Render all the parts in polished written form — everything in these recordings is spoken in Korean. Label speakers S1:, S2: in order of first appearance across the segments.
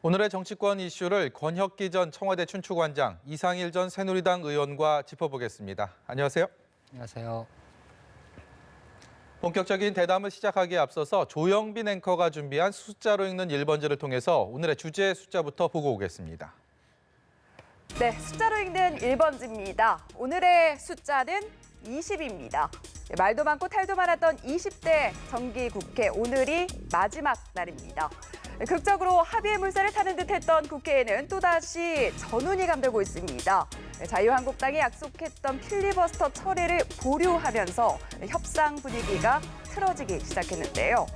S1: 오늘의 정치권 이슈를 권혁기 전 청와대 춘추관장, 이상일 전 새누리당 의원과 짚어보겠습니다. 안녕하세요.
S2: 안녕하세요.
S1: 본격적인 대담을 시작하기에 앞서서 조영빈 앵커가 준비한 숫자로 읽는 1번지를 통해서 오늘의 주제 숫자부터 보고 오겠습니다.
S3: 네, 숫자로 읽는 1번지입니다. 오늘의 숫자는 20입니다. 말도 많고 탈도 많았던 20대 정기국회, 오늘이 마지막 날입니다. 극적으로 합의의 물살을 타는 듯했던 국회에는 또다시 전운이 감돌고 있습니다. 자유한국당이 약속했던 필리버스터 처리를 보류하면서 협상 분위기가 틀어지기 시작했는데요.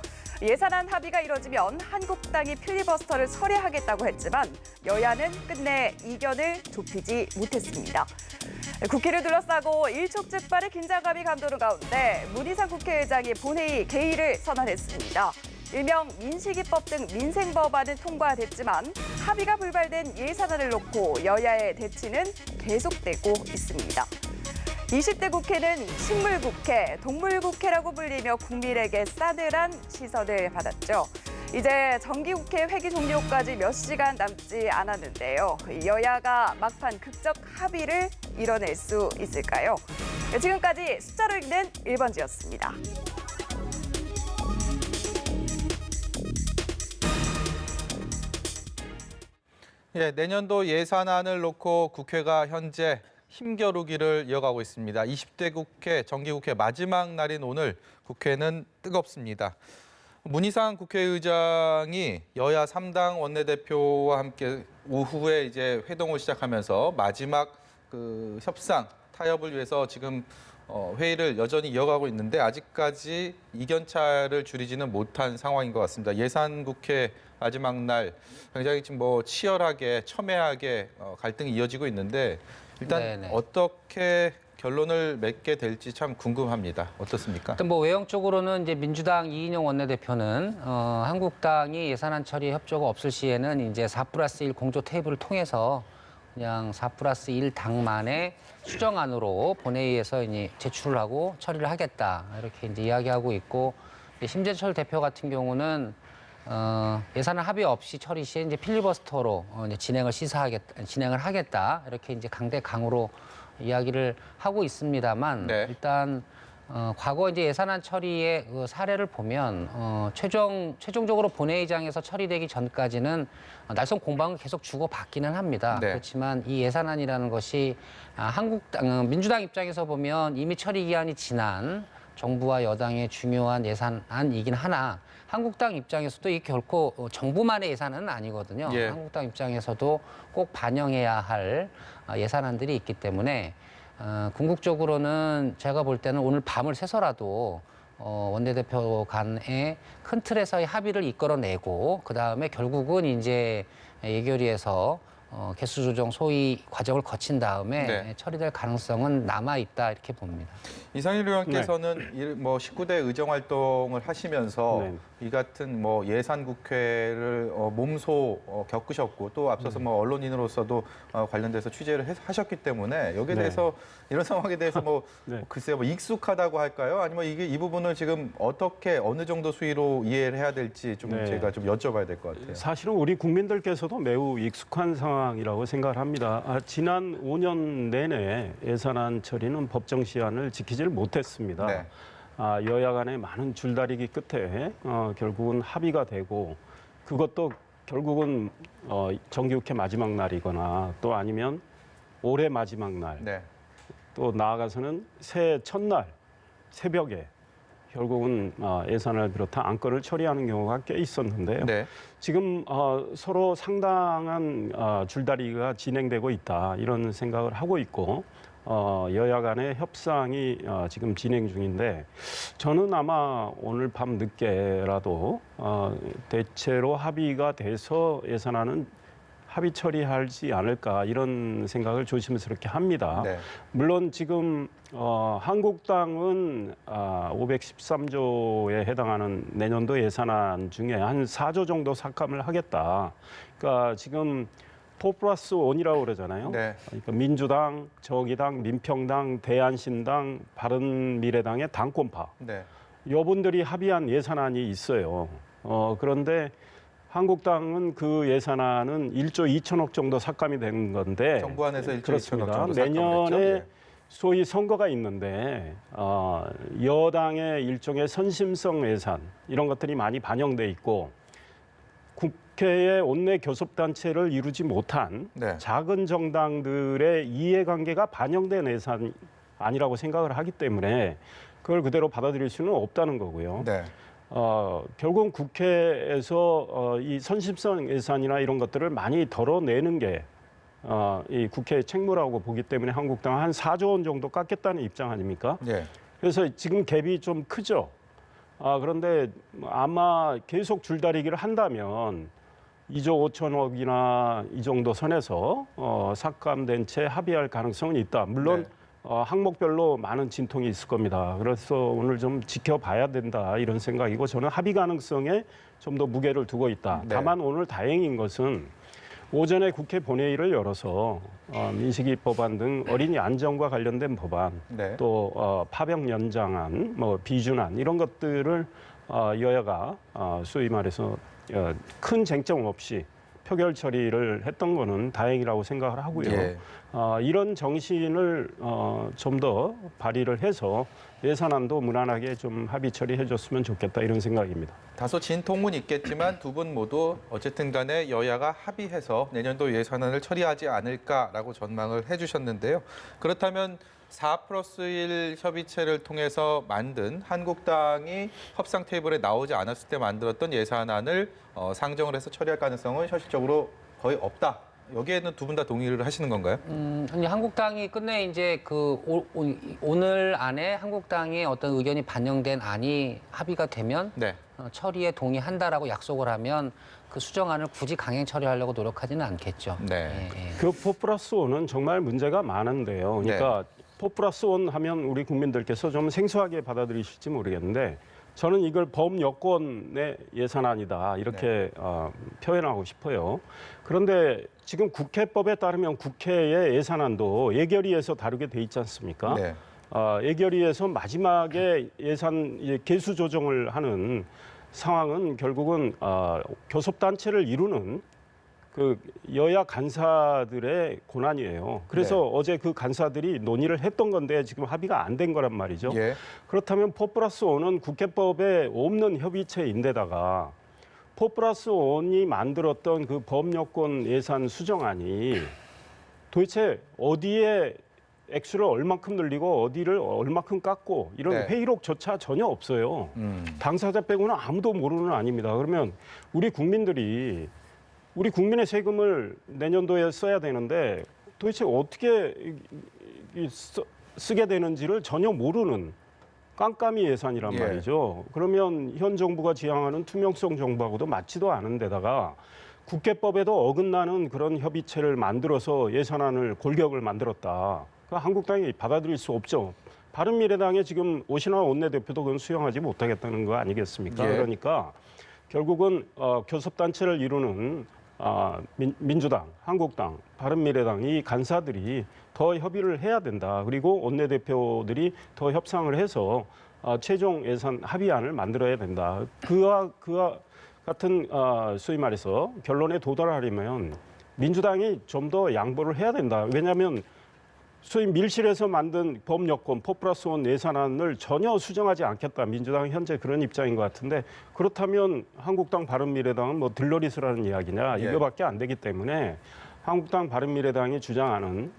S3: 예산안 합의가 이뤄지면 한국당이 필리버스터를 철회하겠다고 했지만 여야는 끝내 이견을 좁히지 못했습니다. 국회를 둘러싸고 일촉즉발의 긴장감이 감도는 가운데 문희상 국회의장이 본회의 개의를 선언했습니다. 일명 민식이법 등 민생법안은 통과됐지만 합의가 불발된 예산안을 놓고 여야의 대치는 계속되고 있습니다. 20대 국회는 식물국회, 동물국회라고 불리며 국민에게 싸늘한 시선을 받았죠. 이제 정기국회 회기 종료까지 몇 시간 남지 않았는데요. 여야가 막판 극적 합의를 이뤄낼 수 있을까요? 지금까지 숫자로 읽는 1번지였습니다.
S1: 내년도 예산안을 놓고 국회가 현재 힘겨루기를 이어가고 있습니다. 20대 국회, 정기국회 마지막 날인 오늘 국회는 뜨겁습니다. 문희상 국회의장이 여야 3당 원내대표와 함께 오후에 이제 회동을 시작하면서 마지막 협상, 타협을 위해서 지금 회의를 여전히 이어가고 있는데 아직까지 이견차를 줄이지는 못한 상황인 것 같습니다. 예산국회 마지막 날 굉장히 지금 치열하게 첨예하게 갈등이 이어지고 있는데 일단 네네. 어떻게 결론을 맺게 될지 참 궁금합니다. 어떻습니까?
S2: 일단 외형적으로는 이제 민주당 이인영 원내대표는 한국당이 예산안 처리 협조가 없을 시에는 이제 4+1 공조 테이블을 통해서 그냥 4+1 당만의 수정안으로 본회의에서 이제 제출을 하고 처리를 하겠다 이렇게 이제 이야기하고 있고 심재철 대표 같은 경우는 예산안 합의 없이 처리 시에 이제 필리버스터로 이제 진행을 하겠다 이렇게 이제 강대강으로 이야기를 하고 있습니다만 네. 일단 과거 이제 예산안 처리의 사례를 보면 최종적으로 본회의장에서 처리되기 전까지는 날선 공방을 계속 주고받기는 합니다. 네. 그렇지만 이 예산안이라는 것이 민주당 입장에서 보면 이미 처리 기한이 지난 정부와 여당의 중요한 예산안이긴 하나 한국당 입장에서도 이 결코 정부만의 예산안은 아니거든요. 예. 한국당 입장에서도 꼭 반영해야 할 예산안들이 있기 때문에 궁극적으로는 제가 볼 때는 오늘 밤을 새서라도 원내대표 간의 큰 틀에서의 합의를 이끌어내고 그다음에 결국은 이제 예결위에서 개수 조정 소위 과정을 거친 다음에 네. 처리될 가능성은 남아 있다 이렇게 봅니다.
S1: 이상일 의원께서는 네. 19대 의정 활동을 하시면서 네. 이 같은 예산 국회를 몸소 겪으셨고 또 앞서서 언론인으로서도 관련돼서 취재를 하셨기 때문에 여기에
S4: 네.
S1: 대해서 이런 상황에 대해서
S4: 네.
S1: 글쎄요 익숙하다고 할까요? 아니면 이 부분을 지금 어떻게 어느 정도 수위로 이해를 해야 될지 좀 네. 제가 좀 여쭤봐야 될 것 같아요.
S4: 사실은 우리 국민들께서도 매우 익숙한 상황이라고 생각을 합니다. 지난 5년 내내 예산안 처리는 법정 시한을 지키지를 못했습니다. 네. 여야 간의 많은 줄다리기 끝에 결국은 합의가 되고 그것도 결국은 정기국회 마지막 날이거나 또 아니면 올해 마지막 날, 네. 또 나아가서는 새해 첫날 새벽에 결국은 예산을 비롯한 안건을 처리하는 경우가 꽤 있었는데요. 네. 지금 서로 상당한 줄다리기가 진행되고 있다 이런 생각을 하고 있고 여야 간의 협상이 지금 진행 중인데 저는 아마 오늘 밤 늦게라도 대체로 합의가 돼서 예산안은 합의 처리하지 않을까 이런 생각을 조심스럽게 합니다. 네. 물론 지금 한국당은 513조에 해당하는 내년도 예산안 중에 한 4조 정도 삭감을 하겠다. 그러니까 지금 4+1이라고 그러잖아요. 네. 그러니까 민주당, 정의당, 민평당, 대한신당, 바른미래당의 당권파. 네. 이분들이 합의한 예산안이 있어요. 그런데 한국당은 그 예산안은 1조 2천억 정도 삭감이 된 건데
S1: 정부 안에서 1조 2천억
S4: 그렇습니다.
S1: 정도
S4: 내년에
S1: 삭감됐죠?
S4: 소위 선거가 있는데 여당의 일종의 선심성 예산 이런 것들이 많이 반영돼 있고 국회의 원내 교섭단체를 이루지 못한
S1: 네.
S4: 작은 정당들의 이해관계가 반영된 예산이 아니라고 생각을 하기 때문에 그걸 그대로 받아들일 수는 없다는 거고요.
S1: 네.
S4: 결국 국회에서 이 선심성 예산이나 이런 것들을 많이 덜어내는 게 이 국회의 책무라고 보기 때문에 한국당은 한 4조 원 정도 깎겠다는 입장 아닙니까?
S1: 예.
S4: 그래서 지금 갭이 좀 크죠. 그런데 아마 계속 줄다리기를 한다면 2조 5천억이나 이 정도 선에서 삭감된 채 합의할 가능성은 있다. 물론
S1: 네.
S4: 항목별로 많은 진통이 있을 겁니다. 그래서 오늘 좀 지켜봐야 된다 이런 생각이고 저는 합의 가능성에 좀 더 무게를 두고 있다.
S1: 네.
S4: 다만 오늘 다행인 것은 오전에 국회 본회의를 열어서 민식이 법안 등 어린이 안전과 관련된 법안
S1: 네.
S4: 또 파병 연장안, 뭐 비준안 이런 것들을 여야가 소위 말해서 큰 쟁점 없이 표결 처리를 했던 거는 다행이라고 생각을 하고요.
S1: 예.
S4: 이런 정신을 좀 더 발휘를 해서 예산안도 무난하게 좀 합의 처리해줬으면 좋겠다 이런 생각입니다.
S1: 다소 진통은 있겠지만 두 분 모두 어쨌든 간에 여야가 합의해서 내년도 예산안을 처리하지 않을까라고 전망을 해주셨는데요. 그렇다면 4+1 협의체를 통해서 만든 한국당이 협상 테이블에 나오지 않았을 때 만들었던 예산안을 상정을 해서 처리할 가능성은 현실적으로 거의 없다. 여기에는 두 분 다 동의를 하시는 건가요?
S2: 아니, 한국당이 끝내 이제 오늘 안에 한국당의 어떤 의견이 반영된 안이 합의가 되면
S1: 네.
S2: 처리에 동의한다라고 약속을 하면 그 수정안을 굳이 강행 처리하려고 노력하지는 않겠죠.
S1: 네.
S2: 예, 예.
S4: 그 4+1은 정말 문제가 많은데요. 그러니까 4+1 하면 우리 국민들께서 좀 생소하게 받아들이실지 모르겠는데 저는 이걸 범여권의 예산안이다 이렇게 표현하고 싶어요. 그런데 지금 국회법에 따르면 국회의 예산안도 예결위에서 다루게 돼 있지 않습니까?
S1: 네.
S4: 예결위에서 마지막에 예산 개수 조정을 하는 상황은 결국은 교섭단체를 이루는 그 여야 간사들의 고난이에요. 그래서
S1: 네.
S4: 어제 그 간사들이 논의를 했던 건데 지금 합의가 안 된 거란 말이죠.
S1: 예.
S4: 그렇다면 4+1은 국회법에 없는 협의체인데다가 4+1이 만들었던 그 범여권 예산 수정안이 도대체 어디에 액수를 얼마큼 늘리고 어디를 얼마큼 깎고 이런
S1: 네.
S4: 회의록조차 전혀 없어요. 당사자 빼고는 아무도 모르는 아닙니다. 그러면 우리 국민들이 우리 국민의 세금을 내년도에 써야 되는데 도대체 어떻게 쓰게 되는지를 전혀 모르는 깜깜이 예산이란
S1: 예.
S4: 말이죠. 그러면 현 정부가 지향하는 투명성 정부하고도 맞지도 않은 데다가 국회법에도 어긋나는 그런 협의체를 만들어서 예산안을 골격을 만들었다. 한국당이 받아들일 수 없죠. 바른미래당의 지금 오신환 원내대표도 그건 수용하지 못하겠다는 거 아니겠습니까?
S1: 예.
S4: 그러니까 결국은 교섭단체를 이루는 민주당, 한국당, 바른미래당 이 간사들이 더 협의를 해야 된다. 그리고 원내대표들이 더 협상을 해서 최종 예산 합의안을 만들어야 된다. 그와 같은 소위 말해서 결론에 도달하려면 민주당이 좀 더 양보를 해야 된다. 왜냐하면 소위 밀실에서 만든 범여권 4+1 예산안을 전혀 수정하지 않겠다. 민주당은 현재 그런 입장인 것 같은데 그렇다면 한국당 바른미래당은 뭐 들러리스라는 이야기냐
S1: 예.
S4: 이거밖에 안 되기 때문에 한국당 바른미래당이 주장하는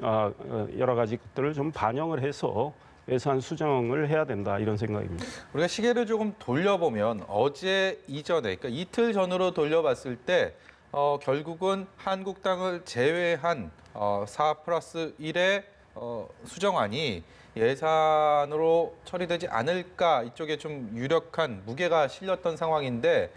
S4: 여러 가지 것들을 좀 반영을 해서 예산 수정을 해야 된다 이런 생각입니다.
S1: 우리가 시계를 조금 돌려보면 어제 이전에, 그러니까 이틀 전으로 돌려봤을 때 결국은 한국당을 제외한 4+1의 수정안이 예산으로 처리되지 않을까 이쪽에 좀 유력한 무게가 실렸던 상황인데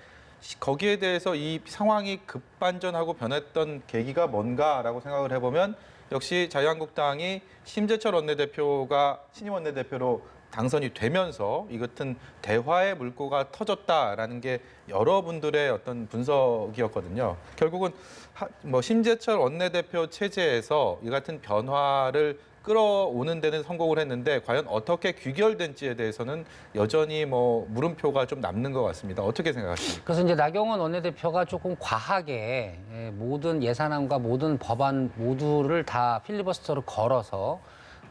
S1: 거기에 대해서 이 상황이 급반전하고 변했던 계기가 뭔가라고 생각을 해보면 역시 자유한국당이 심재철 원내대표가 신임 원내대표로 당선이 되면서 이 같은 대화의 물꼬가 터졌다라는 게 여러분들의 어떤 분석이었거든요. 결국은 심재철 원내대표 체제에서 이 같은 변화를 끌어오는 데는 성공을 했는데 과연 어떻게 귀결된지에 대해서는 여전히 물음표가 좀 남는 것 같습니다. 어떻게 생각하십니까?
S2: 그래서 이제 나경원 원내대표가 조금 과하게 모든 예산안과 모든 법안 모두를 다 필리버스터로 걸어서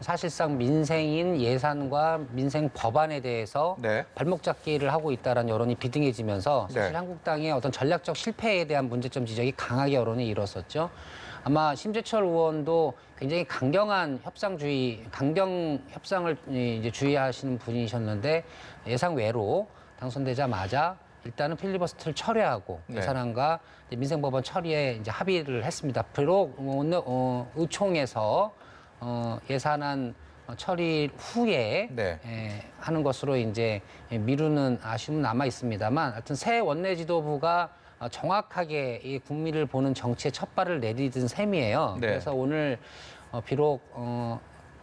S2: 사실상 민생인 예산과 민생 법안에 대해서
S1: 네.
S2: 발목 잡기를 하고 있다는 여론이 비등해지면서 사실
S1: 네.
S2: 한국당의 어떤 전략적 실패에 대한 문제점 지적이 강하게 여론이 일었었죠. 아마 심재철 의원도 굉장히 강경 협상을 이제 주의하시는 분이셨는데 예상 외로 당선되자마자 일단은 필리버스터를 철회하고
S1: 네.
S2: 예산안과 민생법안 처리에 이제 합의를 했습니다. 비록 의총에서 예산안 처리 후에
S1: 네.
S2: 하는 것으로 이제 미루는 아쉬움은 남아 있습니다만, 하여튼 새 원내 지도부가 정확하게 이 국민을 보는 정치의 첫 발을 내디딘 셈이에요.
S1: 네.
S2: 그래서 오늘 비록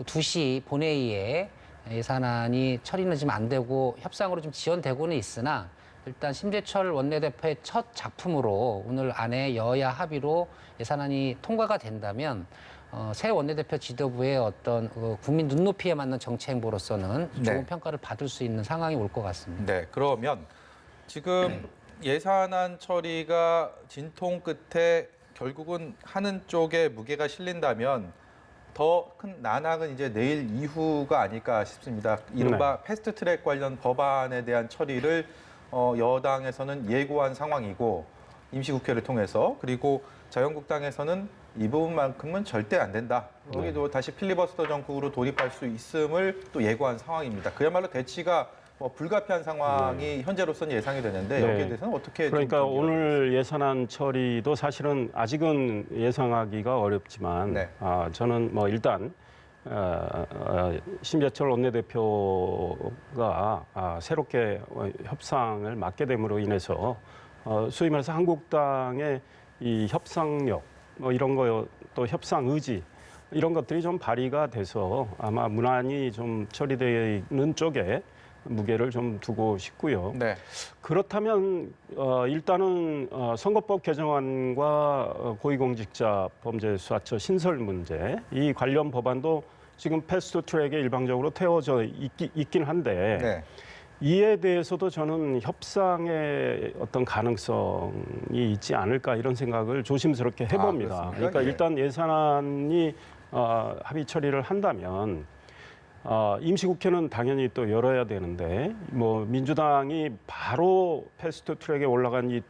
S2: 2시 본회의에 예산안이 처리는 지금 안 되고 협상으로 좀 지연되고는 있으나 일단 심재철 원내대표의 첫 작품으로 오늘 안에 여야 합의로 예산안이 통과가 된다면 새 원내대표 지도부의 어떤 국민 눈높이에 맞는 정치 행보로서는 좋은
S1: 네.
S2: 평가를 받을 수 있는 상황이 올 것 같습니다.
S1: 네, 그러면 지금 예산안 처리가 진통 끝에 결국은 하는 쪽에 무게가 실린다면 더 큰 난항은 이제 내일 이후가 아닐까 싶습니다. 이른바 패스트트랙 관련 법안에 대한 처리를 여당에서는 예고한 상황이고 임시국회를 통해서, 그리고 자유한국당에서는 이 부분만큼은 절대 안 된다. 여기도 다시 필리버스터 정국으로 돌입할 수 있음을 또 예고한 상황입니다. 그야말로 대치가 불가피한 상황이 현재로서는 예상이 되는데 여기에 대해서는 어떻게
S4: 그러니까 오늘 예산안 처리도 사실은 아직은 예상하기가 어렵지만
S1: 네.
S4: 저는 일단 심재철 원내대표가 새롭게 협상을 맡게 됨으로 인해서 소위 말해서 한국당의 이 협상력 이런 거 또 협상 의지 이런 것들이 좀 발휘가 돼서 아마 무난히 좀 처리되는 쪽에 무게를 좀 두고 싶고요.
S1: 네.
S4: 그렇다면 일단은 선거법 개정안과 고위공직자 범죄수사처 신설 문제 이 관련 법안도 지금 패스트트랙에 일방적으로 태워져 있긴 한데
S1: 네.
S4: 이에 대해서도 저는 협상의 어떤 가능성이 있지 않을까 이런 생각을 조심스럽게 해봅니다.
S1: 그렇습니까?
S4: 그러니까
S1: 예.
S4: 일단 예산안이 합의 처리를 한다면 임시국회는 당연히 또 열어야 되는데 민주당이 바로 패스트트랙에 올라간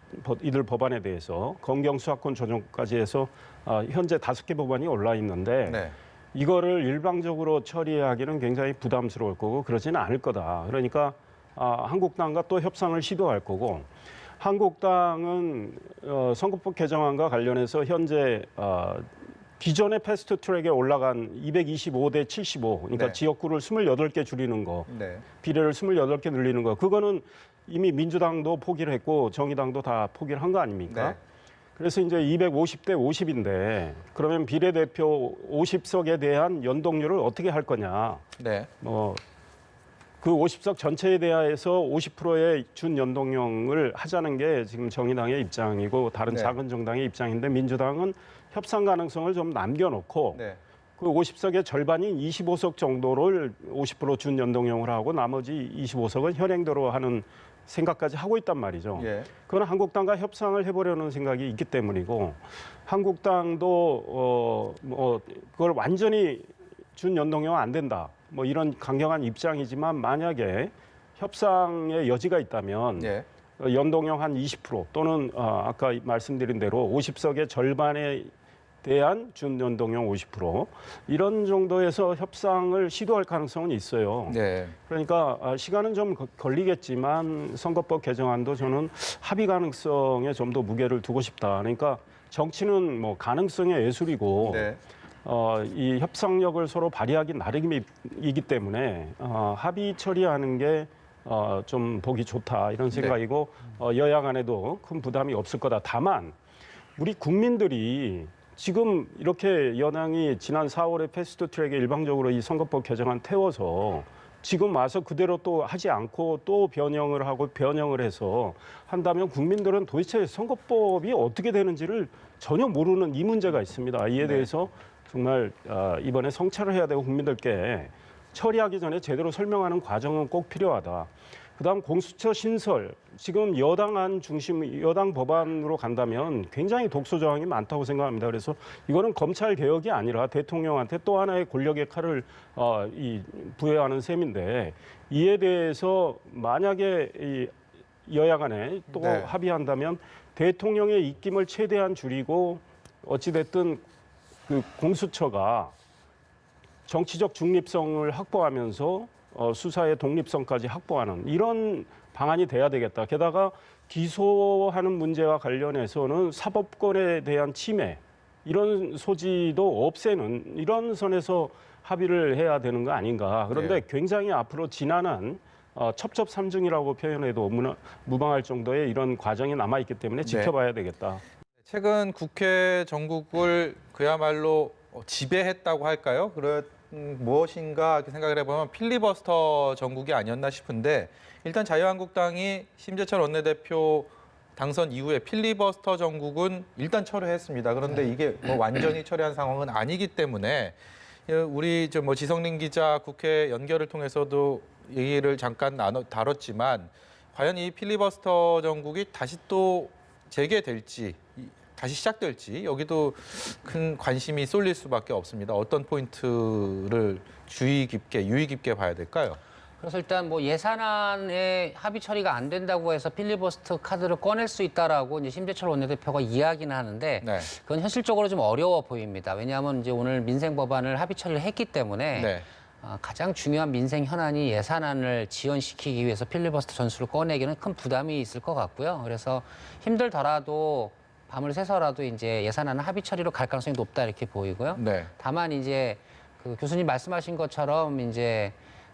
S4: 이들 법안에 대해서 검경수사권 조정까지 해서 현재 5개 법안이 올라 있는데
S1: 네.
S4: 이거를 일방적으로 처리하기는 굉장히 부담스러울 거고 그러지는 않을 거다. 그러니까 한국당과 또 협상을 시도할 거고 한국당은 선거법 개정안과 관련해서 현재 기존의 패스트트랙에 올라간 225대 75, 그러니까
S1: 네.
S4: 지역구를 28개 줄이는 거,
S1: 네.
S4: 비례를 28개 늘리는 거, 그거는 이미 민주당도 포기를 했고 정의당도 다 포기를 한 거 아닙니까?
S1: 네.
S4: 그래서 이제 250대 50인데 그러면 비례대표 50석에 대한 연동률을 어떻게 할 거냐?
S1: 네.
S4: 그 50석 전체에 대해서 50%의 준연동형을 하자는 게 지금 정의당의 입장이고 다른
S1: 네.
S4: 작은 정당의 입장인데 민주당은 협상 가능성을 좀 남겨놓고
S1: 네.
S4: 그 50석의 절반인 25석 정도를 50% 준연동형을 하고 나머지 25석은 현행대로 하는 생각까지 하고 있단 말이죠.
S1: 예.
S4: 그건 한국당과 협상을 해보려는 생각이 있기 때문이고 한국당도 그걸 완전히 준연동형 안 된다. 이런 강경한 입장이지만 만약에 협상의 여지가 있다면
S1: 예.
S4: 연동형 한 20% 또는 아까 말씀드린 대로 50석의 절반에 대한 준연동형 50% 이런 정도에서 협상을 시도할 가능성은 있어요.
S1: 네.
S4: 그러니까 시간은 좀 걸리겠지만 선거법 개정안도 저는 합의 가능성에 좀 더 무게를 두고 싶다. 그러니까 정치는 가능성의 예술이고
S1: 네.
S4: 이 협상력을 서로 발휘하기 나름이기 때문에 합의 처리하는 게 좀 보기 좋다 이런 생각이고 여야 간에도 큰 부담이 없을 거다. 다만 우리 국민들이 지금 이렇게 여당이 지난 4월에 패스트트랙에 일방적으로 이 선거법 개정안 태워서 지금 와서 그대로 또 하지 않고 또 변형을 하고 변형을 해서 한다면 국민들은 도대체 선거법이 어떻게 되는지를 전혀 모르는 이 문제가 있습니다. 이에 대해서 정말 이번에 성찰을 해야 되고 국민들께 처리하기 전에 제대로 설명하는 과정은 꼭 필요하다. 그다음 공수처 신설, 지금 여당안 중심, 여당 법안으로 간다면 굉장히 독소 조항이 많다고 생각합니다. 그래서 이거는 검찰 개혁이 아니라 대통령한테 또 하나의 권력의 칼을 부여하는 셈인데 이에 대해서 만약에 이 여야 간에 또
S1: 네.
S4: 합의한다면 대통령의 입김을 최대한 줄이고 어찌됐든 그 공수처가 정치적 중립성을 확보하면서 수사의 독립성까지 확보하는 이런 방안이 돼야 되겠다. 게다가 기소하는 문제와 관련해서는 사법권에 대한 침해 이런 소지도 없애는 이런 선에서 합의를 해야 되는 거 아닌가. 그런데 굉장히 앞으로 지난한 첩첩산중이라고 표현해도 무방할 정도의 이런 과정이 남아있기 때문에 지켜봐야 되겠다.
S1: 최근 국회 정국을 그야말로 지배했다고 할까요? 무엇인가 이렇게 생각을 해보면 필리버스터 정국이 아니었나 싶은데 일단 자유한국당이 심재철 원내대표 당선 이후에 필리버스터 정국은 일단 철회했습니다. 그런데 이게 뭐 완전히 철회한 상황은 아니기 때문에 우리 지성린 기자 국회 연결을 통해서도 얘기를 잠깐 다뤘지만 과연 이 필리버스터 정국이 다시 또 재개될지 다시 시작될지 여기도 큰 관심이 쏠릴 수밖에 없습니다. 어떤 포인트를 유의 깊게 봐야 될까요?
S2: 그래서 일단 뭐 예산안에 합의 처리가 안 된다고 해서 필리버스터 카드를 꺼낼 수 있다라고 이제 심재철 원내대표가 이야기는 하는데
S1: 네.
S2: 그건 현실적으로 좀 어려워 보입니다. 왜냐하면 이제 오늘 민생 법안을 합의 처리를 했기 때문에
S1: 네.
S2: 가장 중요한 민생 현안이 예산안을 지연시키기 위해서 필리버스터 전술을 꺼내기는 큰 부담이 있을 것 같고요. 그래서 힘들더라도 밤을 새서라도 이제 예산안 합의 처리로 갈 가능성이 높다 이렇게 보이고요.
S1: 네.
S2: 다만 이제 그 교수님 말씀하신 것처럼 이제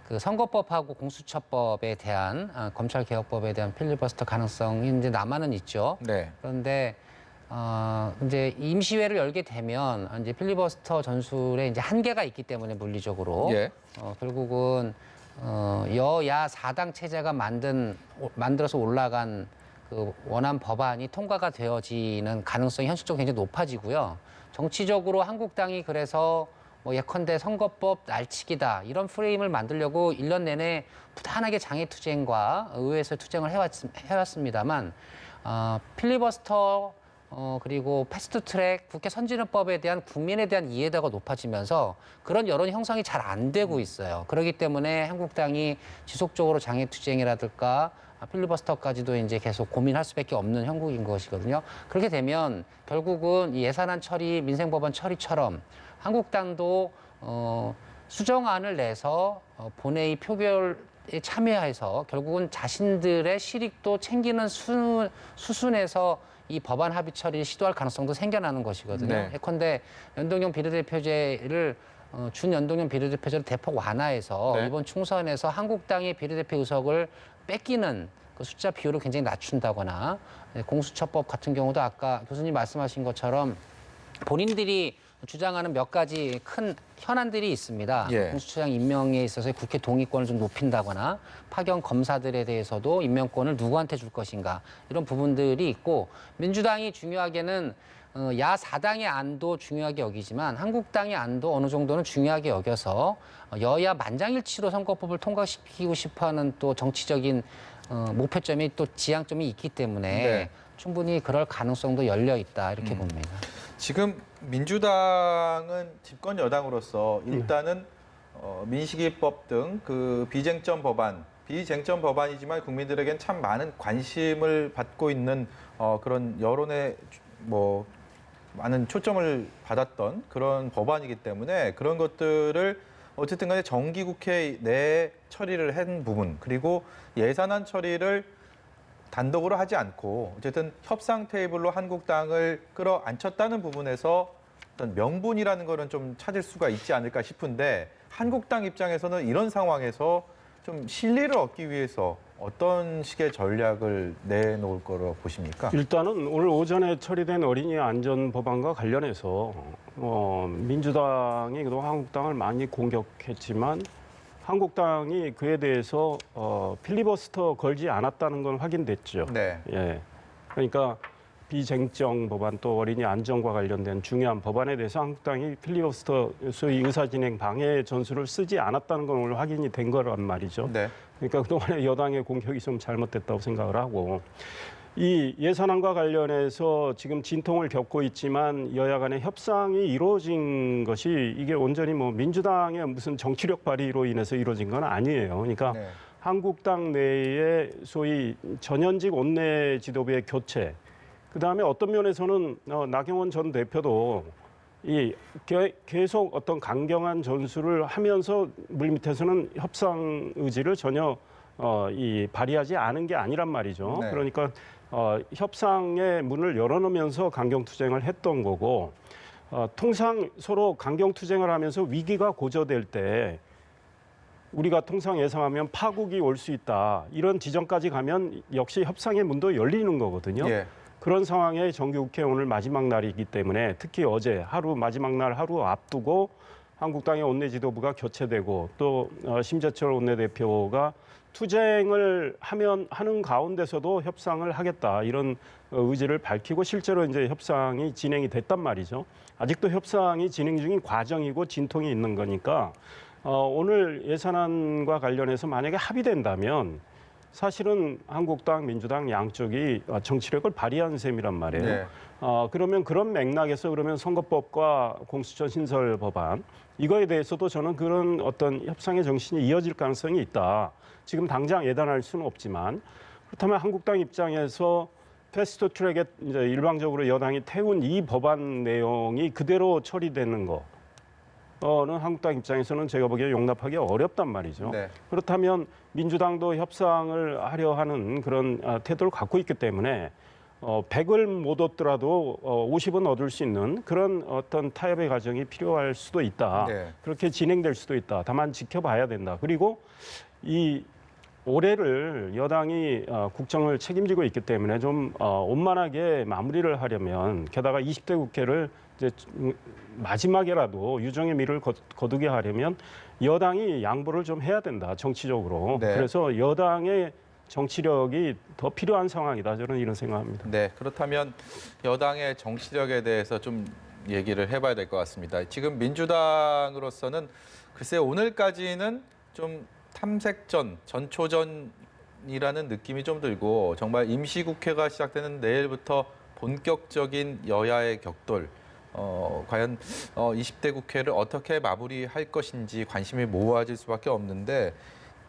S2: 그 선거법하고 공수처법에 대한 검찰개혁법에 대한 필리버스터 가능성이 이제 남아는 있죠.
S1: 네.
S2: 그런데 이제 임시회를 열게 되면 이제 필리버스터 전술에 이제 한계가 있기 때문에 물리적으로
S1: 예.
S2: 결국은 여야 4당 체제가 만들어서 올라간 그 원안 법안이 통과가 되어지는 가능성이 현실적으로 굉장히 높아지고요. 정치적으로 한국당이 그래서 뭐 예컨대 선거법 날치기다 이런 프레임을 만들려고 1년 내내 부단하게 장애투쟁과 의회에서 투쟁을 해왔습니다만 필리버스터 그리고 패스트트랙 국회 선진화법에 대한 국민에 대한 이해도가 높아지면서 그런 여론 형성이 잘 안 되고 있어요. 그렇기 때문에 한국당이 지속적으로 장애투쟁이라든가 필리버스터까지도 이제 계속 고민할 수밖에 없는 형국인 것이거든요. 그렇게 되면 결국은 이 예산안 처리, 민생법안 처리처럼 한국당도 수정안을 내서 본회의 표결에 참여해서 결국은 자신들의 실익도 챙기는 수순에서 이 법안 합의 처리를 시도할 가능성도 생겨나는 것이거든요.
S1: 네.
S2: 예컨대 연동형 비례대표제를 준연동형 비례대표제를 대폭 완화해서
S1: 네.
S2: 이번 충선에서 한국당의 비례대표 의석을 뺏기는 그 숫자 비율을 굉장히 낮춘다거나 공수처법 같은 경우도 아까 교수님 말씀하신 것처럼 본인들이 주장하는 몇 가지 큰 현안들이 있습니다.
S1: 예.
S2: 공수처장 임명에 있어서 국회 동의권을 좀 높인다거나 파견 검사들에 대해서도 임명권을 누구한테 줄 것인가 이런 부분들이 있고 민주당이 중요하게는 야 4당의 안도 중요하게 여기지만 한국당의 안도 어느 정도는 중요하게 여겨서 여야 만장일치로 선거법을 통과시키고 싶어하는 또 정치적인 목표점이 또 지향점이 있기 때문에
S1: 네.
S2: 충분히 그럴 가능성도 열려 있다 이렇게 봅니다.
S1: 지금 민주당은 집권 여당으로서 일단은 민식이법 등 그 비쟁점 법안이지만 국민들에겐 참 많은 관심을 받고 있는 그런 여론의 많은 초점을 받았던 그런 법안이기 때문에 그런 것들을 어쨌든 간에 정기국회 내에 처리를 한 부분 그리고 예산안 처리를 단독으로 하지 않고 어쨌든 협상 테이블로 한국당을 끌어안쳤다는 부분에서 어떤 명분이라는 거는 좀 찾을 수가 있지 않을까 싶은데 한국당 입장에서는 이런 상황에서 좀 실리를 얻기 위해서 어떤 식의 전략을 내놓을 거로 보십니까?
S4: 일단은 오늘 오전에 처리된 어린이 안전 법안과 관련해서 민주당이 그동안 한국당을 많이 공격했지만 한국당이 그에 대해서 필리버스터 걸지 않았다는 건 확인됐죠.
S1: 네.
S4: 예. 그러니까 비쟁점 법안 또 어린이 안전과 관련된 중요한 법안에 대해서 한국당이 필리버스터 소위 의사진행 방해 전술을 쓰지 않았다는 건 오늘 확인이 된 거란 말이죠.
S1: 네.
S4: 그러니까 그동안에 여당의 공격이 좀 잘못됐다고 생각을 하고 이 예산안과 관련해서 지금 진통을 겪고 있지만 여야 간의 협상이 이루어진 것이 이게 온전히 뭐 민주당의 무슨 정치력 발휘로 인해서 이루어진 건 아니에요. 그러니까
S1: 네.
S4: 한국당 내에 소위 전현직 원내 지도부의 교체, 그다음에 어떤 면에서는 나경원 전 대표도 계속 어떤 강경한 전술을 하면서 물밑에서는 협상 의지를 전혀 발휘하지 않은 게 아니란 말이죠.
S1: 네.
S4: 그러니까 협상의 문을 열어놓으면서 강경투쟁을 했던 거고 통상 서로 강경투쟁을 하면서 위기가 고조될 때 우리가 통상 예상하면 파국이 올 수 있다. 이런 지점까지 가면 역시 협상의 문도 열리는 거거든요.
S1: 예.
S4: 그런 상황에 정기국회 오늘 마지막 날이기 때문에 특히 어제 마지막 날 하루 앞두고 한국당의 원내 지도부가 교체되고 또 심재철 원내대표가 투쟁을 하는 가운데서도 협상을 하겠다 이런 의지를 밝히고 실제로 이제 협상이 진행이 됐단 말이죠. 아직도 협상이 진행 중인 과정이고 진통이 있는 거니까 오늘 예산안과 관련해서 만약에 합의된다면 사실은 한국당, 민주당 양쪽이 정치력을 발휘한 셈이란 말이에요.
S1: 네.
S4: 그러면 그런 맥락에서 그러면 선거법과 공수처 신설 법안 이거에 대해서도 저는 그런 어떤 협상의 정신이 이어질 가능성이 있다. 지금 당장 예단할 수는 없지만 그렇다면 한국당 입장에서 패스트 트랙에 이제 일방적으로 여당이 태운 이 법안 내용이 그대로 처리되는 거는 한국당 입장에서는 제가 보기에 용납하기 어렵단 말이죠.
S1: 네.
S4: 그렇다면 민주당도 협상을 하려 하는 그런 태도를 갖고 있기 때문에 100을 못 얻더라도 50은 얻을 수 있는 그런 어떤 타협의 과정이 필요할 수도 있다.
S1: 네.
S4: 그렇게 진행될 수도 있다. 다만 지켜봐야 된다. 그리고 이 올해를 여당이 국정을 책임지고 있기 때문에 좀 원만하게 마무리를 하려면 게다가 20대 국회를 이제 마지막에라도 유정의 미를 거두게 하려면 여당이 양보를 좀 해야 된다. 정치적으로.
S1: 네.
S4: 그래서 여당의 정치력이 더 필요한 상황이다. 저는 이런 생각합니다.
S1: 네, 그렇다면 여당의 정치력에 대해서 좀 얘기를 해봐야 될 것 같습니다. 지금 민주당으로서는 글쎄 오늘까지는 좀 탐색전, 전초전이라는 느낌이 좀 들고 정말 임시국회가 시작되는 내일부터 본격적인 여야의 격돌, 과연 20대 국회를 어떻게 마무리할 것인지 관심이 모아질 수밖에 없는데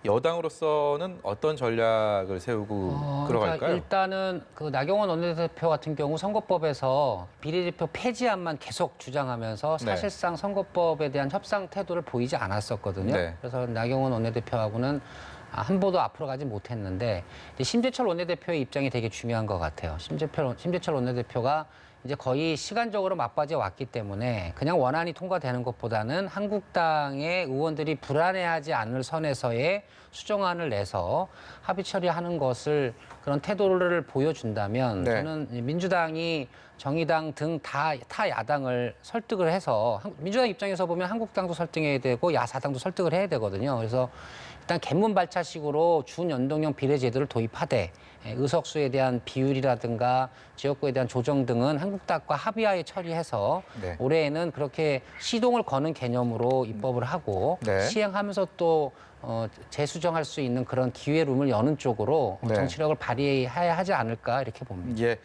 S1: 여당으로서는 어떤 전략을 세우고 들어갈까요?
S2: 그러니까 일단은 그 나경원 원내대표 같은 경우 선거법에서 비례대표 폐지안만 계속 주장하면서
S1: 네.
S2: 사실상 선거법에 대한 협상 태도를 보이지 않았었거든요.
S1: 네.
S2: 그래서 나경원 원내대표하고는 한 보도 앞으로 가지 못했는데 이제 심재철 원내대표의 입장이 되게 중요한 것 같아요. 심재철 원내대표가 이제 거의 시간적으로 막바지에 왔기 때문에 그냥 원안이 통과되는 것보다는 한국당의 의원들이 불안해하지 않을 선에서의 수정안을 내서 합의 처리하는 것을 그런 태도를 보여준다면
S1: 네.
S2: 저는 민주당이 정의당 등 타 야당을 설득을 해서 민주당 입장에서 보면 한국당도 설득해야 되고 야사당도 설득을 해야 되거든요. 그래서 일단 갯문발차식으로 준연동형 비례제도를 도입하되 의석수에 대한 비율이라든가 지역구에 대한 조정 등은 한국당과 합의하에 처리해서
S1: 네.
S2: 올해에는 그렇게 시동을 거는 개념으로 입법을 하고
S1: 네.
S2: 시행하면서 또 재수정할 수 있는 그런 기회룸을 여는 쪽으로
S1: 네.
S2: 정치력을 발휘해야 하지 않을까 이렇게 봅니다.
S1: 예,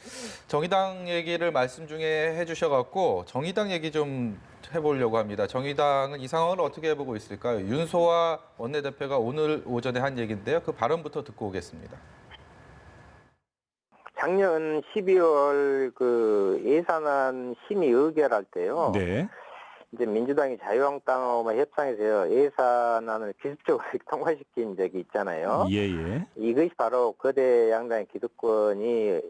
S1: 정의당 얘기를 말씀 중에 해주셔갖고 정의당 얘기 좀 해보려고 합니다. 정의당은 이 상황을 어떻게 보고 있을까요? 윤소아 원내대표가 오늘 오전에 한 얘기인데요. 그 발언부터 듣고 오겠습니다.
S5: 작년 12월 그 예산안 심의 의결할 때요.
S6: 네.
S5: 이제 민주당이 자유한국당하고만 협상해서 예산안을 기습적으로 통과시킨 적이 있잖아요.
S6: 예.
S5: 이것이 바로 거대 양당의 기득권이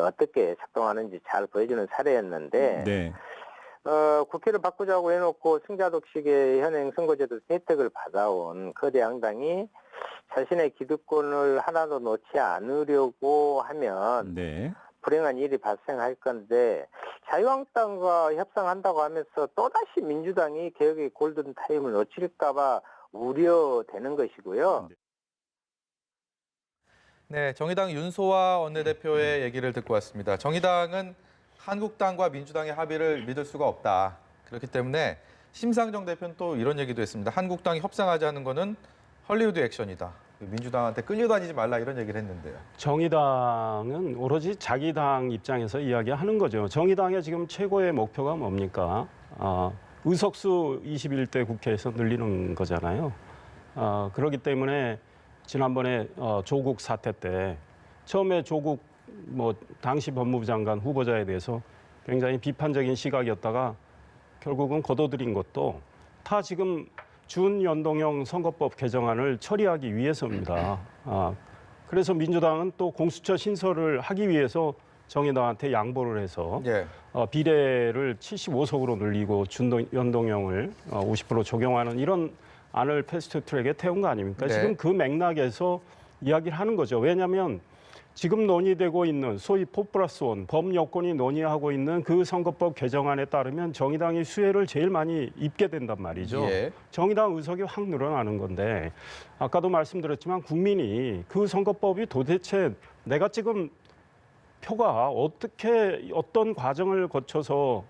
S5: 어떻게 작동하는지 잘 보여주는 사례였는데
S6: 네.
S5: 국회를 바꾸자고 해놓고 승자독식의 현행 선거제도 혜택을 받아온 거대 양당이 자신의 기득권을 하나도 놓지 않으려고 하면
S6: 네.
S5: 불행한 일이 발생할 건데 자유한국당과 협상한다고 하면서 또다시 민주당이 개혁의 골든타임을 놓칠까 봐 우려되는 것이고요.
S1: 네, 정의당 윤소아 원내대표의 얘기를 듣고 왔습니다. 정의당은 한국당과 민주당의 합의를 믿을 수가 없다. 그렇기 때문에 심상정 대표는 또 이런 얘기도 했습니다. 한국당이 협상하지 않은 거는 헐리우드 액션이다. 민주당한테 끌려다니지 말라 이런 얘기를 했는데요.
S4: 정의당은 오로지 자기 당 입장에서 이야기하는 거죠. 정의당의 지금 최고의 목표가 뭡니까? 의석수 21대 국회에서 늘리는 거잖아요. 그렇기 때문에 지난번에 조국 사태 때 처음에 조국 당시 법무부 장관 후보자에 대해서 굉장히 비판적인 시각이었다가 결국은 거둬들인 것도 다 지금 준연동형 선거법 개정안을 처리하기 위해서입니다. 그래서 민주당은 또 공수처 신설을 하기 위해서 정의당한테 양보를 해서
S1: 예.
S4: 비례를 75석으로 늘리고 준연동형을 50% 적용하는 이런 안을 패스트트랙에 태운 거 아닙니까?
S1: 네.
S4: 지금 그 맥락에서 이야기를 하는 거죠. 왜냐하면 지금 논의되고 있는 소위 4+1 법 여건이 논의하고 있는 그 선거법 개정안에 따르면 정의당이 수혜를 제일 많이 입게 된단 말이죠.
S1: 예.
S4: 정의당 의석이 확 늘어나는 건데 아까도 말씀드렸지만 국민이 그 선거법이 도대체 내가 지금 표가 어떻게 어떤 과정을 거쳐서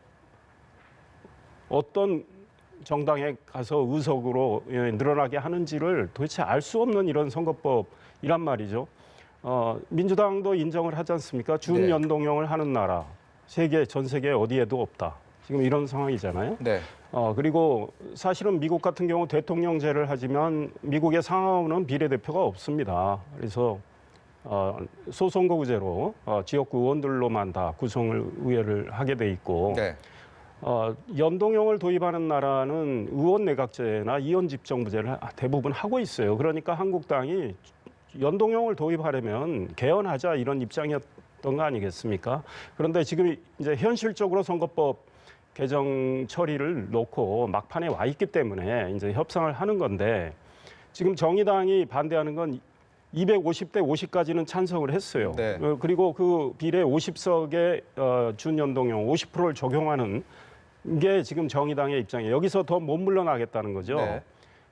S4: 어떤 정당에 가서 의석으로 늘어나게 하는지를 도대체 알 수 없는 이런 선거법이란 말이죠. 민주당도 인정을 하지 않습니까? 준연동형을 하는 나라, 전 세계 어디에도 없다. 지금 이런 상황이잖아요.
S1: 네.
S4: 그리고 사실은 미국 같은 경우 대통령제를 하지만 미국의 상하원은 비례대표가 없습니다. 그래서 소선거구제로 지역구 의원들로만 다 구성을 의회를 하게 돼 있고
S1: 네.
S4: 연동형을 도입하는 나라는 의원 내각제나 이원 집정부제를 대부분 하고 있어요. 그러니까 한국당이 연동형을 도입하려면 개헌하자 이런 입장이었던 거 아니겠습니까? 그런데 지금 이제 현실적으로 선거법 개정 처리를 놓고 막판에 와 있기 때문에 이제 협상을 하는 건데 지금 정의당이 반대하는 건 250대 50까지는 찬성을 했어요.
S1: 네.
S4: 그리고 그 비례 50석의 준연동형 50%를 적용하는 게 지금 정의당의 입장이에요. 여기서 더 못 물러나겠다는 거죠.
S1: 네.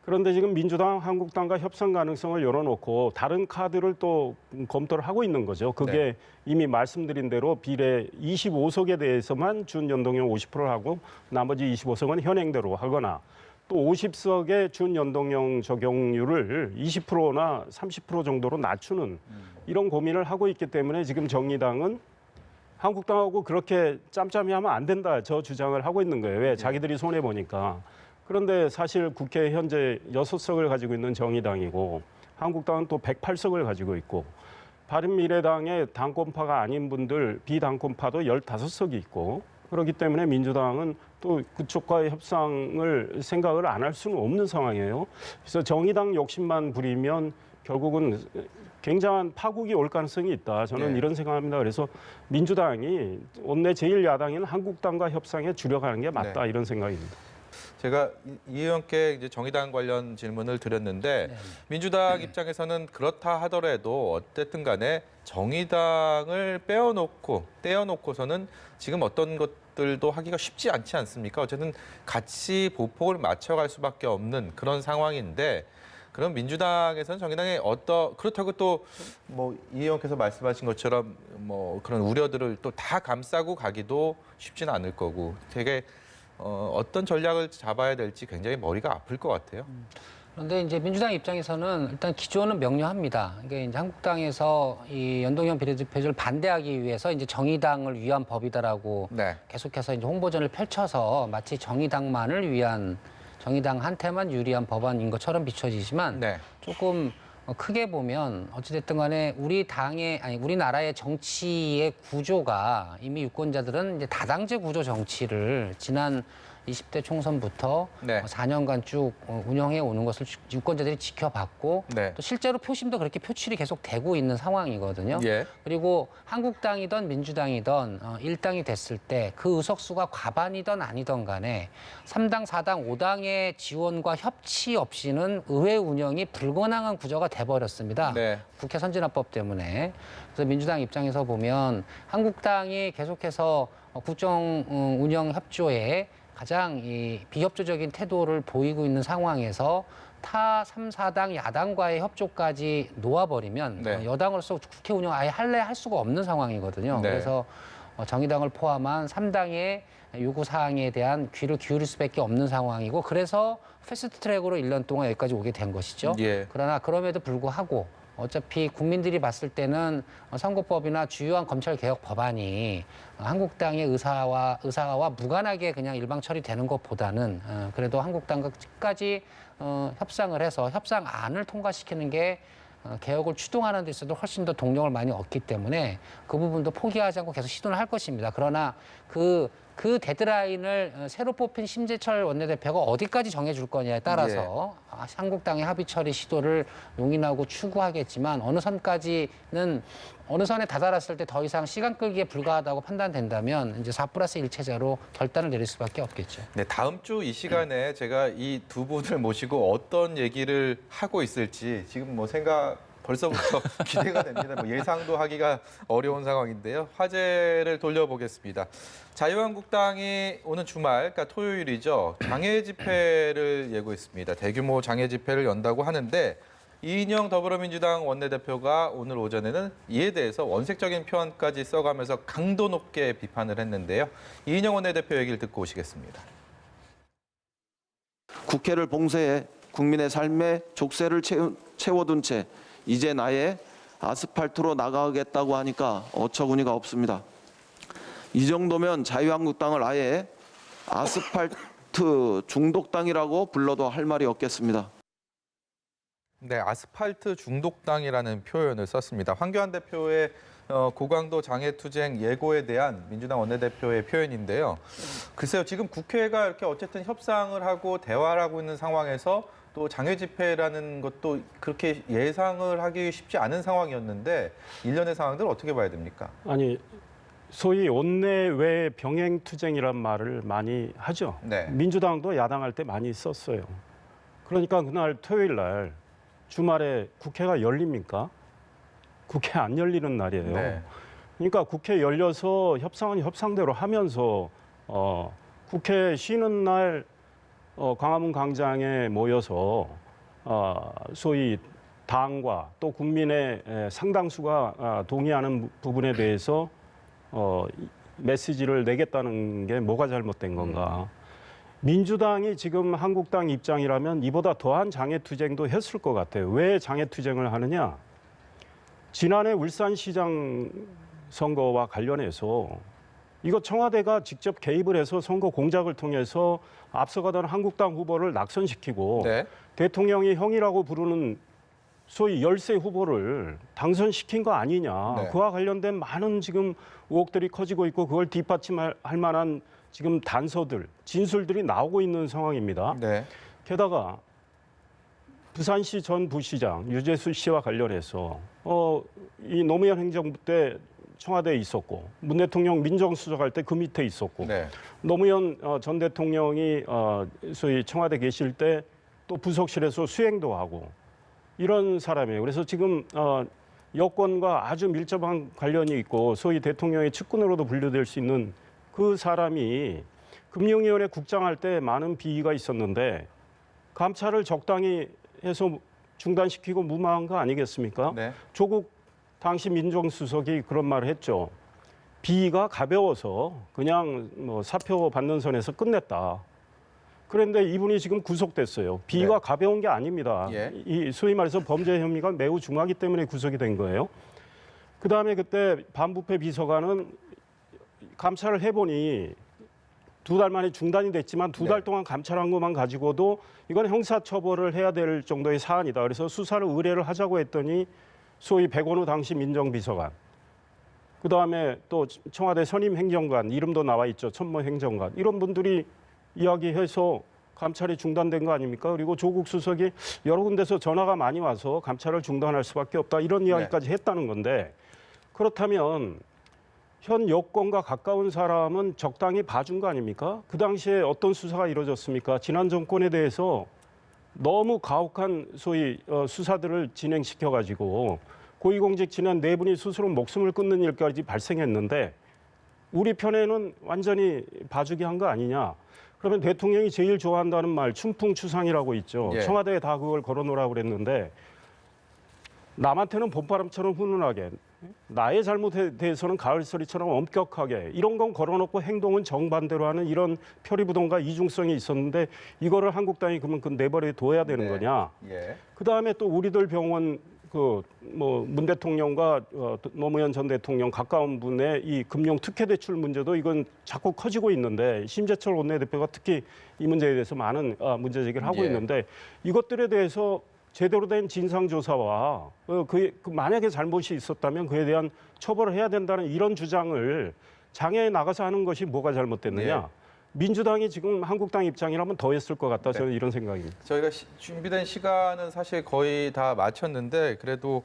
S4: 그런데 지금 민주당, 한국당과 협상 가능성을 열어놓고 다른 카드를 또 검토를 하고 있는 거죠. 그게
S1: 네.
S4: 이미 말씀드린 대로 비례 25석에 대해서만 준연동형 50%를 하고 나머지 25석은 현행대로 하거나 또 50석의 준연동형 적용률을 20%나 30% 정도로 낮추는 이런 고민을 하고 있기 때문에 지금 정의당은 한국당하고 그렇게 짬짬이하면 안 된다 저 주장을 하고 있는 거예요. 왜? 자기들이 손해보니까. 그런데 사실 국회에 현재 6석을 가지고 있는 정의당이고 한국당은 또 108석을 가지고 있고 바른미래당의 당권파가 아닌 분들 비당권파도 15석이 있고 그렇기 때문에 민주당은 또 그쪽과의 협상을 생각을 안 할 수는 없는 상황이에요. 그래서 정의당 욕심만 부리면 결국은 굉장한 파국이 올 가능성이 있다. 저는
S1: 네.
S4: 이런 생각합니다. 그래서 민주당이 원내 제1야당인 한국당과 협상에 주력하는 게 맞다.
S1: 네.
S4: 이런 생각입니다.
S1: 제가 이 의원께 이제 정의당 관련 질문을 드렸는데 민주당 입장에서는 그렇다 하더라도 어쨌든 간에 정의당을 떼어놓고서는 지금 어떤 것들도 하기가 쉽지 않지 않습니까? 어쨌든 같이 보폭을 맞춰갈 수밖에 없는 그런 상황인데 그럼 민주당에서는 정의당에 그렇다고 또 뭐 이 의원께서 말씀하신 것처럼 뭐 그런 우려들을 또 다 감싸고 가기도 쉽지는 않을 거고 되게 어떤 전략을 잡아야 될지 굉장히 머리가 아플 것 같아요.
S2: 그런데 이제 민주당 입장에서는 일단 기조는 명료합니다. 이게 이제 한국당에서 이 연동형 비례대표제를 반대하기 위해서 이제 정의당을 위한 법이다라고
S1: 네.
S2: 계속해서 이제 홍보전을 펼쳐서 마치 정의당만을 위한 정의당한테만 유리한 법안인 것처럼 비춰지지만
S1: 네.
S2: 조금 크게 보면 어찌됐든 간에 우리나라의 정치의 구조가 이미 유권자들은 이제 다당제 구조 정치를 지난 20대 총선부터
S1: 네.
S2: 4년간 쭉 운영해 오는 것을 유권자들이 지켜봤고
S1: 네.
S2: 또 실제로 표심도 그렇게 표출이 계속 되고 있는 상황이거든요.
S1: 예.
S2: 그리고 한국당이든 민주당이든 일당이 됐을 때 그 의석수가 과반이든 아니든 간에 3당, 4당, 5당의 지원과 협치 없이는 의회 운영이 불가능한 구조가 돼버렸습니다.
S1: 네.
S2: 국회 선진화법 때문에. 그래서 민주당 입장에서 보면 한국당이 계속해서 국정 운영 협조에 가장 이 비협조적인 태도를 보이고 있는 상황에서 타 3, 4당 야당과의 협조까지 놓아버리면
S1: 네.
S2: 여당으로서 국회 운영 아예 할 수가 없는 상황이거든요.
S1: 네.
S2: 그래서 정의당을 포함한 3당의 요구 사항에 대한 귀를 기울일 수밖에 없는 상황이고 그래서 패스트트랙으로 1년 동안 여기까지 오게 된 것이죠.
S1: 예.
S2: 그러나 그럼에도 불구하고 어차피 국민들이 봤을 때는 선거법이나 주요한 검찰개혁 법안이 한국당의 의사와 무관하게 그냥 일방 처리되는 것보다는 그래도 한국당과 끝까지 협상을 해서 협상안을 통과시키는 게 개혁을 추동하는 데 있어도 훨씬 더 동력을 많이 얻기 때문에 그 부분도 포기하지 않고 계속 시도를 할 것입니다. 그러나 그 데드라인을 새로 뽑힌 심재철 원내대표가 어디까지 정해줄 거냐에 따라서 한국당의 합의 처리 시도를 용인하고 추구하겠지만 어느 선에 다다랐을 때 더 이상 시간 끌기에 불과하다고 판단된다면 이제 4+1 체제로 결단을 내릴 수밖에 없겠죠.
S1: 네, 다음 주 이 시간에 제가 이 두 분을 모시고 어떤 얘기를 하고 있을지 지금 뭐 벌써부터 기대가 됩니다. 뭐 예상도 하기가 어려운 상황인데요. 화제를 돌려보겠습니다. 자유한국당이 오는 주말, 그러니까 토요일이죠. 장애 집회를 예고했습니다. 대규모 장애 집회를 연다고 하는데 이인영 더불어민주당 원내대표가 오늘 오전에는 이에 대해서 원색적인 표현까지 써가면서 강도 높게 비판을 했는데요. 이인영 원내대표 얘기를 듣고 오시겠습니다.
S6: 국회를 봉쇄해 국민의 삶에 족쇄를 채워둔 채 이제 나의 아스팔트로 나가겠다고 하니까 어처구니가 없습니다. 이 정도면 자유한국당을 아예 아스팔트 중독당이라고 불러도 할 말이 없겠습니다.
S1: 네, 아스팔트 중독당이라는 표현을 썼습니다. 황교안 대표의 고강도 장애투쟁 예고에 대한 민주당 원내대표의 표현인데요. 글쎄요, 지금 국회가 이렇게 어쨌든 협상을 하고 대화를 하고 있는 상황에서 또 장애 집회라는 것도 그렇게 예상을 하기 쉽지 않은 상황이었는데 일련의 상황들 어떻게 봐야 됩니까?
S4: 아니 소위 원내외 병행투쟁이란 말을 많이 하죠.
S1: 네.
S4: 민주당도 야당할 때 많이 썼어요. 그러니까 그날 토요일 날 주말에 국회가 열립니까? 국회 안 열리는 날이에요.
S1: 네.
S4: 그러니까 국회 열려서 협상은 협상대로 하면서 국회 쉬는 날 광화문 광장에 모여서 소위 당과 또 국민의 상당수가 동의하는 부분에 대해서 메시지를 내겠다는 게 뭐가 잘못된 건가. 민주당이 지금 한국당 입장이라면 이보다 더한 장애투쟁도 했을 것 같아요. 왜 장애투쟁을 하느냐. 지난해 울산시장 선거와 관련해서 이거 청와대가 직접 개입을 해서 선거 공작을 통해서 앞서가던 한국당 후보를 낙선시키고
S1: 네.
S4: 대통령이 형이라고 부르는 소위 열세 후보를 당선시킨 거 아니냐.
S1: 네.
S4: 그와 관련된 많은 지금 의혹들이 커지고 있고 그걸 뒷받침할 만한 지금 단서들, 진술들이 나오고 있는 상황입니다.
S1: 네.
S4: 게다가 부산시 전 부시장 유재수 씨와 관련해서 이 노무현 행정부 때 청와대에 있었고 문 대통령 민정수석할 때 그 밑에 있었고
S1: 네.
S4: 노무현 전 대통령이 소위 청와대 계실 때 또 부속실에서 수행도 하고 이런 사람이에요. 그래서 지금 여권과 아주 밀접한 관련이 있고 소위 대통령의 측근으로도 분류될 수 있는 그 사람이 금융위원회 국장할 때 많은 비위가 있었는데 감찰을 적당히 해서 중단시키고 무마한 거 아니겠습니까?
S1: 네.
S4: 조국 당시 민정수석이 그런 말을 했죠. 비위가 가벼워서 그냥 사표 받는 선에서 끝냈다. 그런데 이분이 지금 구속됐어요. 비위가
S1: 네.
S4: 가벼운 게 아닙니다.
S1: 예.
S4: 이 소위 말해서 범죄 혐의가 매우 중하기 때문에 구속이 된 거예요. 그다음에 그때 반부패 비서관은 감찰을 해보니 2달 만에 중단이 됐지만 2달
S1: 네. 동안
S4: 감찰한 것만 가지고도 이건 형사처벌을 해야 될 정도의 사안이다. 그래서 수사를 의뢰를 하자고 했더니 소위 백원우 당시 민정비서관, 그다음에 또 청와대 선임 행정관, 이름도 나와 있죠. 천모 행정관. 이런 분들이 이야기해서 감찰이 중단된 거 아닙니까? 그리고 조국 수석이 여러 군데서 전화가 많이 와서 감찰을 중단할 수밖에 없다. 이런 이야기까지 했다는 건데 그렇다면 현 여권과 가까운 사람은 적당히 봐준 거 아닙니까? 그 당시에 어떤 수사가 이루어졌습니까? 지난 정권에 대해서 너무 가혹한 소위 수사들을 진행시켜가지고 고위공직 지난 4분이 스스로 목숨을 끊는 일까지 발생했는데 우리 편에는 완전히 봐주기 한 거 아니냐. 그러면 대통령이 제일 좋아한다는 말 춘풍추상이라고 있죠.
S1: 예.
S4: 청와대에 다 그걸 걸어놓으라고 그랬는데 남한테는 봄바람처럼 훈훈하게 나의 잘못에 대해서는 가을소리처럼 엄격하게 이런 건 걸어놓고 행동은 정반대로 하는 이런 표리부동과 이중성이 있었는데 이거를 한국당이 그러면 그 내버려 둬야 되는
S1: 네.
S4: 거냐.
S1: 예.
S4: 그다음에 또 우리들 병원 문 대통령과 노무현 전 대통령 가까운 분의 이 금융 특혜 대출 문제도 이건 자꾸 커지고 있는데 심재철 원내대표가 특히 이 문제에 대해서 많은 문제 제기를 하고
S1: 예.
S4: 있는데 이것들에 대해서 제대로 된 진상조사와 만약에 잘못이 있었다면 그에 대한 처벌을 해야 된다는 이런 주장을 장애에 나가서 하는 것이 뭐가 잘못됐느냐.
S1: 예.
S4: 민주당이 지금 한국당 입장이라면 더 했을 것 같다. 저는 이런 생각입니다.
S1: 저희가 준비된 시간은 사실 거의 다 마쳤는데 그래도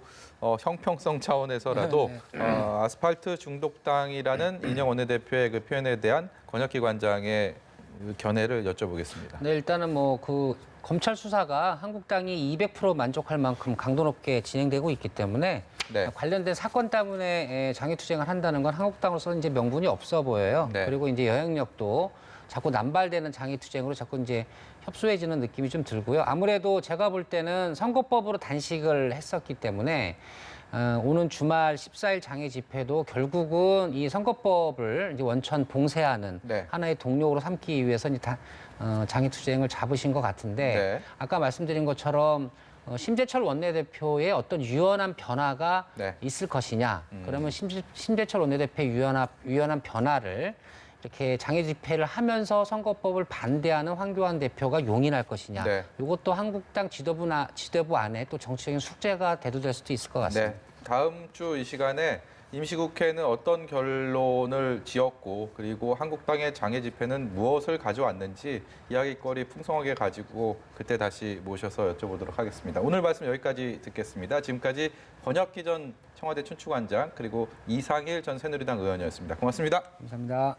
S1: 형평성 차원에서라도 아스팔트 중독당이라는 이인영 원내대표의 그 표현에 대한 권혁기관장의 그 견해를 여쭤보겠습니다.
S2: 네, 일단은 뭐 그 검찰 수사가 한국당이 200% 만족할 만큼 강도 높게 진행되고 있기 때문에
S1: 네.
S2: 관련된 사건 때문에 장애투쟁을 한다는 건 한국당으로서는 이제 명분이 없어 보여요.
S1: 네.
S2: 그리고 이제 영향력도 자꾸 남발되는 장애투쟁으로 자꾸 이제 협소해지는 느낌이 좀 들고요. 아무래도 제가 볼 때는 선거법으로 단식을 했었기 때문에 오는 주말 14일 장애 집회도 결국은 이 선거법을 이제 원천 봉쇄하는
S1: 네.
S2: 하나의 동력으로 삼기 위해서 이제 장애투쟁을 잡으신 것 같은데
S1: 네.
S2: 아까 말씀드린 것처럼 심재철 원내대표의 어떤 유연한 변화가
S1: 네.
S2: 있을 것이냐. 그러면 심재철 원내대표의 유연한 변화를 이렇게 장애 집회를 하면서 선거법을 반대하는 황교안 대표가 용인할 것이냐.
S1: 네.
S2: 이것도 한국당 지도부 안에 또 정치적인 숙제가 대두될 수도 있을 것 같습니다.
S1: 네. 다음 주 이 시간에 임시국회는 어떤 결론을 지었고 그리고 한국당의 장애 집회는 무엇을 가져왔는지 이야기거리 풍성하게 가지고 그때 다시 모셔서 여쭤보도록 하겠습니다. 오늘 말씀 여기까지 듣겠습니다. 지금까지 권혁기 전 청와대 춘추관장 그리고 이상일 전 새누리당 의원이었습니다. 고맙습니다.
S2: 감사합니다.